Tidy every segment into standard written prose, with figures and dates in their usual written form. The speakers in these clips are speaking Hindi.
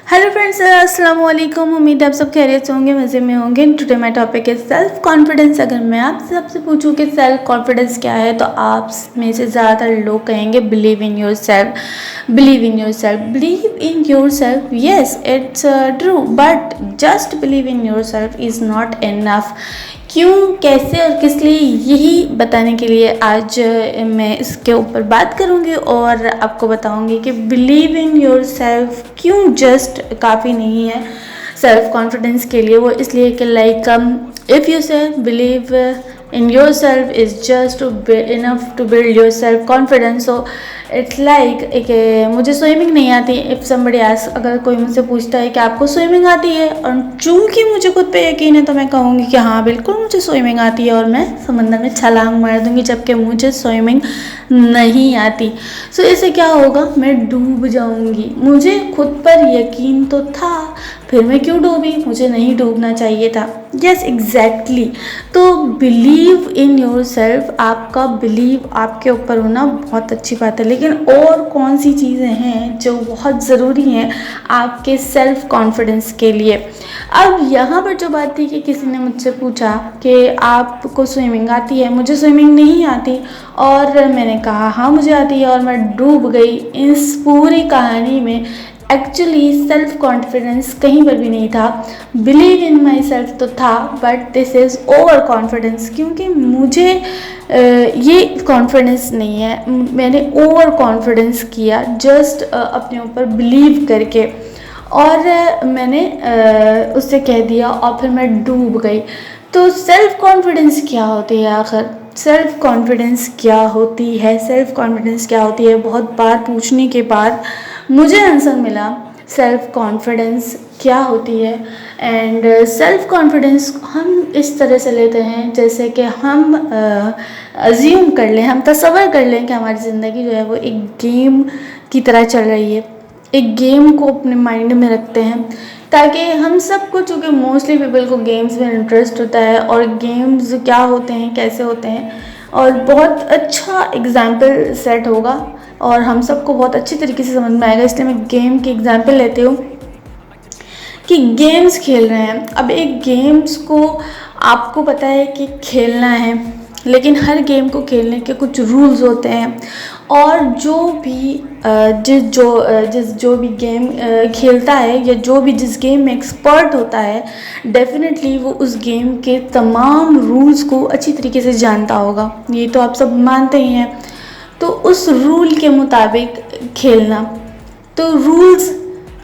हेलो फ्रेंड्स, अस्सलाम वालेकुम। उम्मीद है आप सब खैरियत से होंगे, मज़े में होंगे। टुडे माय टॉपिक है सेल्फ कॉन्फिडेंस। अगर मैं आपसे सबसे पूछूं कि सेल्फ कॉन्फिडेंस क्या है, तो आप में से ज़्यादातर लोग कहेंगे believe in your self, believe in your self, believe in your self. Yes, it's true, but just believe in your self is not enough. क्यों, कैसे और किस लिए, यही बताने के लिए आज मैं इसके ऊपर बात करूँगी और आपको बताऊँगी कि बिलीव इन योर सेल्फ क्यों जस्ट काफ़ी नहीं है सेल्फ कॉन्फिडेंस के लिए। वो इसलिए कि लाइक इफ़ यू से believe in yourself is just enough to build your self confidence. So it's like मुझे स्विमिंग नहीं आती। इफ़ somebody asks, अगर कोई मुझसे पूछता है कि आपको स्विमिंग आती है, और चूँकि मुझे खुद पे यकीन है तो मैं कहूँगी कि हाँ बिल्कुल मुझे स्विमिंग आती है और मैं समंदर में छलांग मार दूँगी, जबकि मुझे स्विमिंग नहीं आती। सो इससे क्या होगा, मैं डूब जाऊँगी। मुझे खुद पर यकीन तो था, फिर मैं क्यों डूबी, मुझे नहीं डूबना चाहिए था। Yes, exactly. तो बिलीव इन योर सेल्फ, आपका बिलीव आपके ऊपर होना बहुत अच्छी बात है, लेकिन और कौन सी चीज़ें हैं जो बहुत ज़रूरी हैं आपके सेल्फ कॉन्फिडेंस के लिए। अब यहाँ पर जो बात थी कि किसी ने मुझसे पूछा कि आपको स्विमिंग आती है, मुझे स्विमिंग नहीं आती, और मैंने कहा हाँ मुझे आती है, और मैं डूब गई। इस पूरी कहानी में एक्चुअली सेल्फ कॉन्फिडेंस कहीं पर भी नहीं था। बिलीव इन माई सेल्फ तो था, but this is over confidence, क्योंकि मुझे ये कॉन्फिडेंस नहीं है। मैंने ओवर कॉन्फिडेंस किया जस्ट अपने ऊपर बिलीव करके, और मैंने उससे कह दिया और फिर मैं डूब गई। तो सेल्फ कॉन्फिडेंस क्या होती है आखिर, सेल्फ कॉन्फिडेंस क्या होती है, सेल्फ कॉन्फिडेंस क्या होती है? बहुत बार पूछने के बाद मुझे आंसर मिला सेल्फ कॉन्फिडेंस क्या होती है। एंड सेल्फ कॉन्फिडेंस हम इस तरह से लेते हैं जैसे कि हम अज्यूम कर लें, हम तसव्वुर कर लें कि हमारी ज़िंदगी जो है वो एक गेम की तरह चल रही है। एक गेम को अपने माइंड में रखते हैं, ताकि हम सबको, चूँकि मोस्टली पीपल को गेम्स में इंटरेस्ट होता है, और गेम्स क्या होते हैं, कैसे होते हैं, और बहुत अच्छा एग्जाम्पल सेट होगा और हम सबको बहुत अच्छी तरीके से समझ में आएगा। इसलिए मैं गेम की एग्जाम्पल लेती हूँ कि गेम्स खेल रहे हैं। अब एक गेम्स को आपको पता है कि खेलना है, लेकिन हर गेम को खेलने के कुछ रूल्स होते हैं, और जो भी जो भी गेम खेलता है, या जो भी जिस गेम में एक्सपर्ट होता है, डेफिनेटली वो उस गेम के तमाम रूल्स को अच्छी तरीके से जानता होगा। ये तो आप सब मानते ही हैं। तो उस रूल के मुताबिक खेलना, तो रूल्स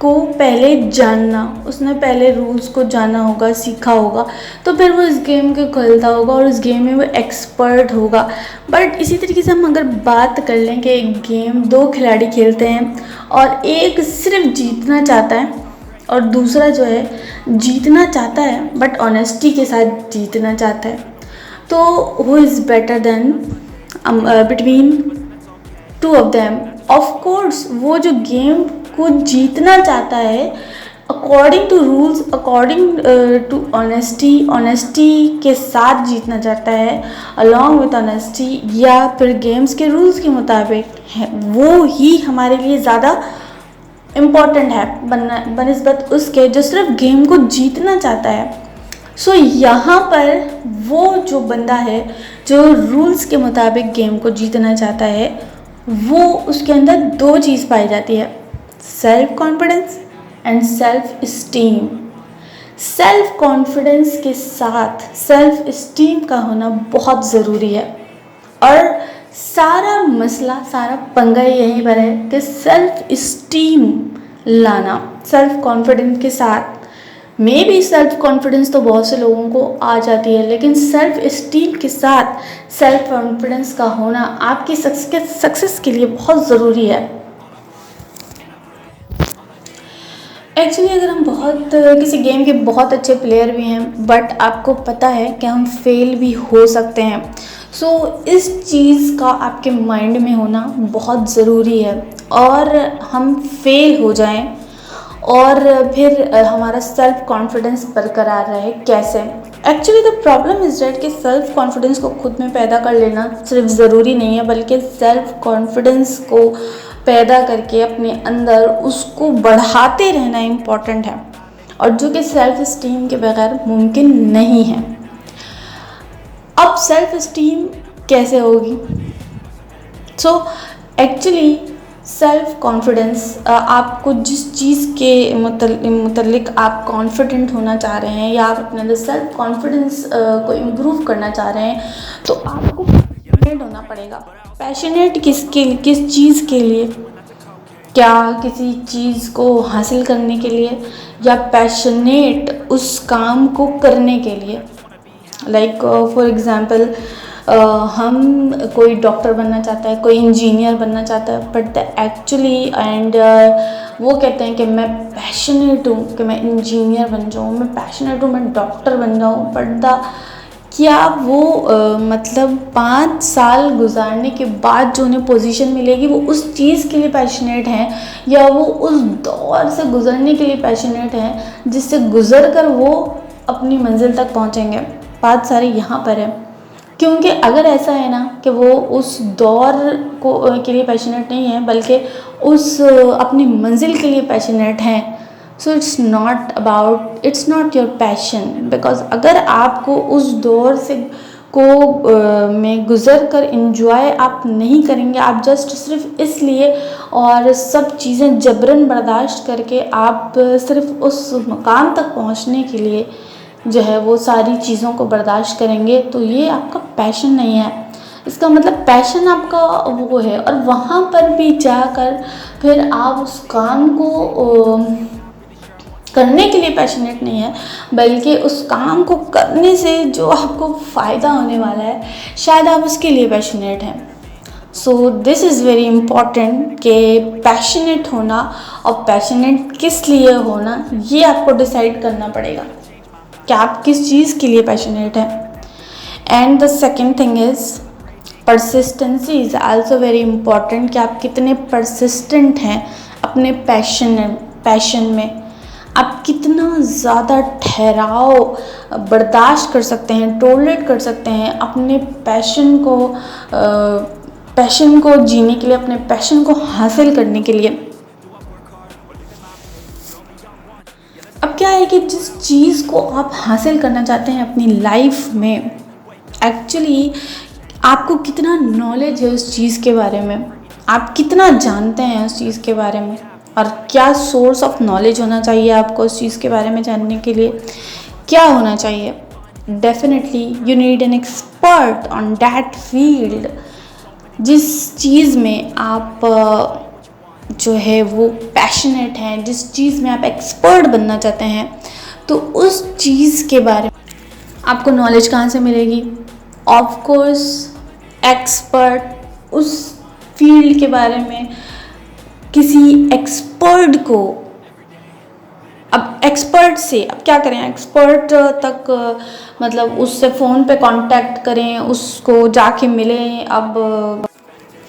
को पहले जानना, उसने पहले रूल्स को जाना होगा, सीखा होगा, तो फिर वो इस गेम को खेलता होगा और उस गेम में वो एक्सपर्ट होगा। बट इसी तरीके से हम अगर बात कर लें कि एक गेम दो खिलाड़ी खेलते हैं, और एक सिर्फ जीतना चाहता है और दूसरा जो है जीतना चाहता है बट ऑनेस्टी के साथ जीतना चाहता है, तो who is better than between two of them? Of course वो जो गेम को जीतना चाहता है according to rules, according to honesty के साथ जीतना चाहता है, अलॉन्ग विथ ऑनेस्टी, या फिर गेम्स के रूल्स के मुताबिक है, वो ही हमारे लिए ज़्यादा इम्पॉर्टेंट है बनिस्बत उसके जो सिर्फ गेम को जीतना चाहता है। सो यहाँ पर वो जो बंदा है जो रूल्स के मुताबिक गेम को जीतना चाहता है, वो उसके अंदर दो चीज़ पाई जाती है, self confidence and self esteem. Self confidence के साथ सेल्फ इस्टीम का होना बहुत ज़रूरी है, और सारा मसला, सारा पंगा यहीं पर है कि सेल्फ इस्टीम लाना सेल्फ कॉन्फिडेंस के साथ। मे बी सेल्फ कॉन्फिडेंस तो बहुत से लोगों को आ जाती है, लेकिन सेल्फ इस्टीम के साथ सेल्फ कॉन्फिडेंस का होना आपकी सक्सेस के लिए बहुत ज़रूरी है। एक्चुअली अगर हम किसी गेम के बहुत अच्छे प्लेयर भी हैं, बट आपको पता है कि हम फेल भी हो सकते हैं। सो इस चीज़ का आपके माइंड में होना बहुत ज़रूरी है, और हम फेल हो जाएं और फिर हमारा सेल्फ कॉन्फिडेंस बरकरार रहे, कैसे? Actually the problem is that कि सेल्फ कॉन्फिडेंस को खुद में पैदा कर लेना सिर्फ ज़रूरी नहीं है, बल्कि सेल्फ कॉन्फिडेंस को पैदा करके अपने अंदर उसको बढ़ाते रहना इम्पॉर्टेंट है, और जो कि सेल्फ इस्टीम के बगैर मुमकिन नहीं है। अब सेल्फ इस्टीम कैसे होगी? सो एक्चुअली सेल्फ कॉन्फिडेंस, आपको जिस चीज़ के मतलब आप कॉन्फिडेंट होना चाह रहे हैं या आप अपने अंदर सेल्फ कॉन्फिडेंस को इम्प्रूव करना चाह रहे हैं, तो आपको पैशनेट होना पड़ेगा। पैशनेट किस चीज़ के लिए? क्या किसी चीज़ को हासिल करने के लिए, या पैशनेट उस काम को करने के लिए? लाइक फॉर एग्ज़ाम्पल, हम कोई डॉक्टर बनना चाहता है, कोई इंजीनियर बनना चाहता है, बट एक्चुअली एंड वो कहते हैं कि मैं पैशनेट हूँ कि मैं इंजीनियर बन जाऊँ, मैं पैशनेट हूँ मैं डॉक्टर बन जाऊँ, बट क्या वो मतलब 5 साल गुजारने के बाद जो उन्हें पोजीशन मिलेगी वो उस चीज़ के लिए पैशनेट हैं, या वो उस दौर से गुजरने के लिए पैशनेट हैं जिससे गुजर कर वो अपनी मंजिल तक पहुँचेंगे? बात सारी यहाँ पर है, क्योंकि अगर ऐसा है ना कि वो उस दौर के लिए पैशनेट नहीं है, बल्कि उस अपनी मंजिल के लिए पैशनेट हैं, so it's not your passion. Because अगर आपको उस दौर से में गुज़र कर इंजॉय आप नहीं करेंगे, आप जस्ट सिर्फ इसलिए और सब चीज़ें जबरन बर्दाश्त करके आप सिर्फ उस मकाम तक पहुंचने के लिए जो है वो सारी चीज़ों को बर्दाश्त करेंगे, तो ये आपका पैशन नहीं है। इसका मतलब पैशन आपका वो है, और वहाँ पर भी जाकर फिर आप उस काम को करने के लिए पैशनेट नहीं है, बल्कि उस काम को करने से जो आपको फ़ायदा होने वाला है शायद आप उसके लिए पैशनेट हैं। So this is very important कि पैशनेट होना और पैशनेट किस लिए होना ये आपको डिसाइड करना पड़ेगा कि आप किस चीज़ के लिए पैशनेट हैं। And the second thing is persistency is also very important, कि आप कितने परसिस्टेंट हैं अपने पैशन में, आप कितना ज़्यादा ठहराव बर्दाश्त कर सकते हैं, टॉलरेट कर सकते हैं अपने पैशन को जीने के लिए, अपने पैशन को हासिल करने के लिए। अब क्या है कि जिस चीज़ को आप हासिल करना चाहते हैं अपनी लाइफ में, एक्चुअली आपको कितना नॉलेज है उस चीज़ के बारे में, आप कितना जानते हैं उस चीज़ के बारे में, और क्या सोर्स ऑफ नॉलेज होना चाहिए आपको उस चीज़ के बारे में जानने के लिए, क्या होना चाहिए? Definitely you need an expert on that field. जिस चीज़ में आप जो है वो पैशनेट हैं, जिस चीज़ में आप एक्सपर्ट बनना चाहते हैं, तो उस चीज़ के बारे में आपको नॉलेज कहाँ से मिलेगी? ऑफ कोर्स एक्सपर्ट उस फील्ड के बारे में किसी एक्सपर्ट को, अब एक्सपर्ट से अब क्या करें, एक्सपर्ट तक मतलब उससे फ़ोन पे कांटेक्ट करें, उसको जाके मिलें। अब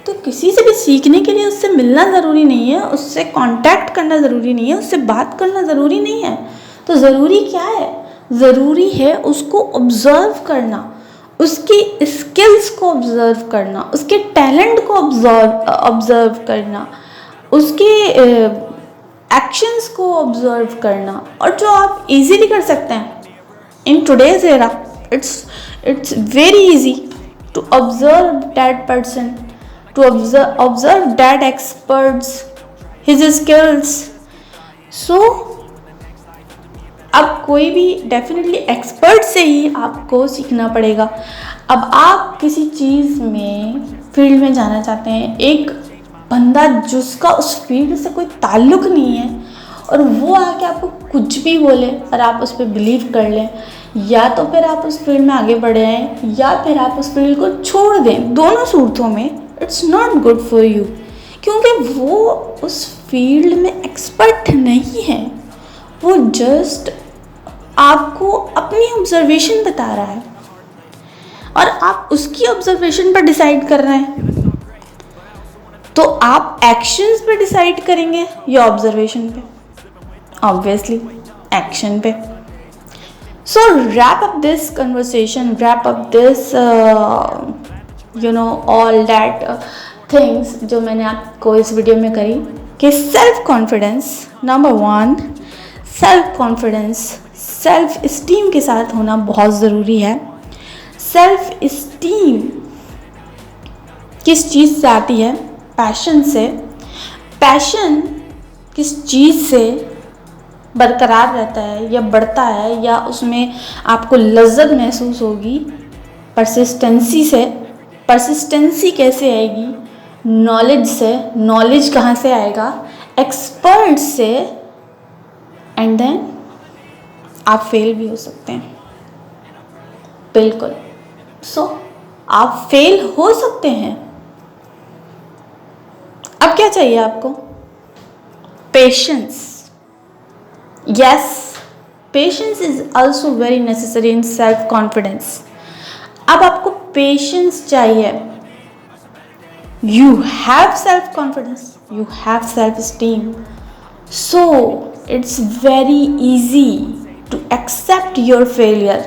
तो किसी से भी सीखने के लिए उससे मिलना ज़रूरी नहीं है, उससे कांटेक्ट करना ज़रूरी नहीं है, उससे बात करना ज़रूरी नहीं है। तो ज़रूरी क्या है? ज़रूरी है उसको ऑब्ज़र्व करना, उसकी स्किल्स को ऑब्ज़र्व करना, उसके टैलेंट को ऑब्ज़र्व करना, उसके एक्शंस को ऑब्ज़र्व करना, और जो आप इजीली कर सकते हैं in today's era. It's very easy to observe that person, to observe that experts, his skills. So अब कोई भी डेफिनेटली एक्सपर्ट से ही आपको सीखना पड़ेगा। अब आप किसी चीज़ में फील्ड में जाना चाहते हैं, एक बंदा जिसका उस फील्ड से कोई ताल्लुक़ नहीं है और वो आके आपको कुछ भी बोले और आप उस पर बिलीव कर लें, या तो फिर आप उस फील्ड में आगे बढ़ जाएं या फिर आप उस फील्ड को छोड़ दें। दोनों सूरतों में it's not good for you, क्योंकि वो उस फील्ड में एक्सपर्ट नहीं है, वो जस्ट आपको अपनी ऑब्जर्वेशन बता रहा है और आप उसकी ऑब्जर्वेशन पर डिसाइड कर रहे हैं। तो आप एक्शंस पे डिसाइड करेंगे या ऑब्जर्वेशन पे? ऑब्वियसली एक्शन पे। सो wrap up this conversation, wrap up this all that things जो मैंने आपको इस वीडियो में करी कि self confidence, number 1 self confidence self esteem के साथ होना बहुत ज़रूरी है। सेल्फ इस्टीम किस चीज़ से आती है? पैशन से। पैशन किस चीज़ से बरकरार रहता है या बढ़ता है या उसमें आपको लज्जत महसूस होगी? परसिस्टेंसी से। परसिस्टेंसी कैसे आएगी? नॉलेज से। नॉलेज कहाँ से आएगा? एक्सपर्ट से। एंड देन आप फेल भी हो सकते हैं, बिल्कुल। सो आप फेल हो सकते हैं। अब क्या चाहिए आपको? Patience. Yes, patience is also very necessary in self confidence. अब आपको पेशेंस चाहिए। You have self confidence, you have self esteem, so it's very easy to accept your failure.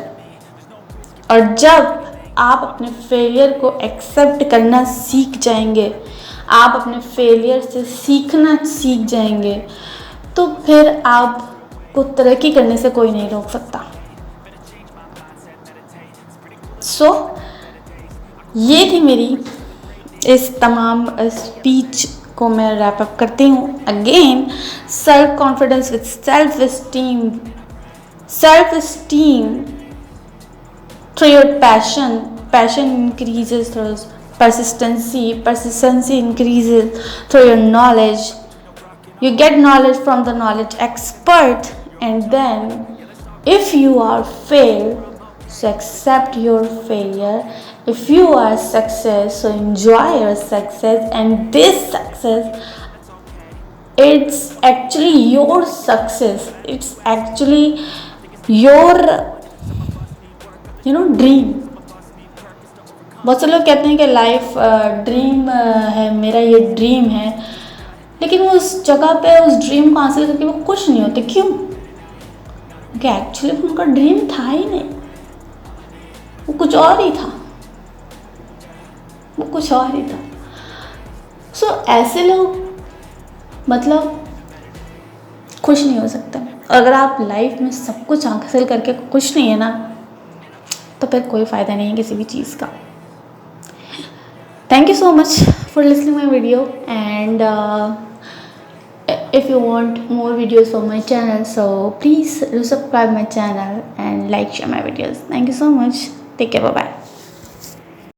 और जब आप अपने फेलियर को एक्सेप्ट करना सीख जाएंगे, आप अपने फेलियर से सीखना सीख जाएंगे, तो फिर आपको तरक्की करने से कोई नहीं रोक सकता। सो ये थी मेरी इस तमाम स्पीच को मैं रैप अप करती हूँ। Again, self confidence with self esteem. Self esteem through your passion. Passion increases through persistency. Persistency increases through your knowledge. You get knowledge from the knowledge expert, and then if you are failed, so accept your failure. If you are success, so enjoy your success. And this success, it's actually your success. It's actually your dream. बहुत से लोग कहते हैं कि लाइफ ड्रीम है, मेरा ये ड्रीम है, लेकिन वो उस जगह पे उस ड्रीम को हासिल करके वो खुश नहीं होते। क्यों? क्योंकि एक्चुअली उनका ड्रीम था ही नहीं, वो कुछ और ही था, वो कुछ और ही था। सो ऐसे लोग मतलब खुश नहीं हो सकते। और अगर आप लाइफ में सब कुछ हासिल करके खुश नहीं है ना, तो फिर कोई फ़ायदा नहीं है किसी भी चीज़ का। Thank you so much for listening my video, and if you want more videos from my channel, so please do subscribe my channel and like, share my videos. Thank you so much. Take care. Bye bye.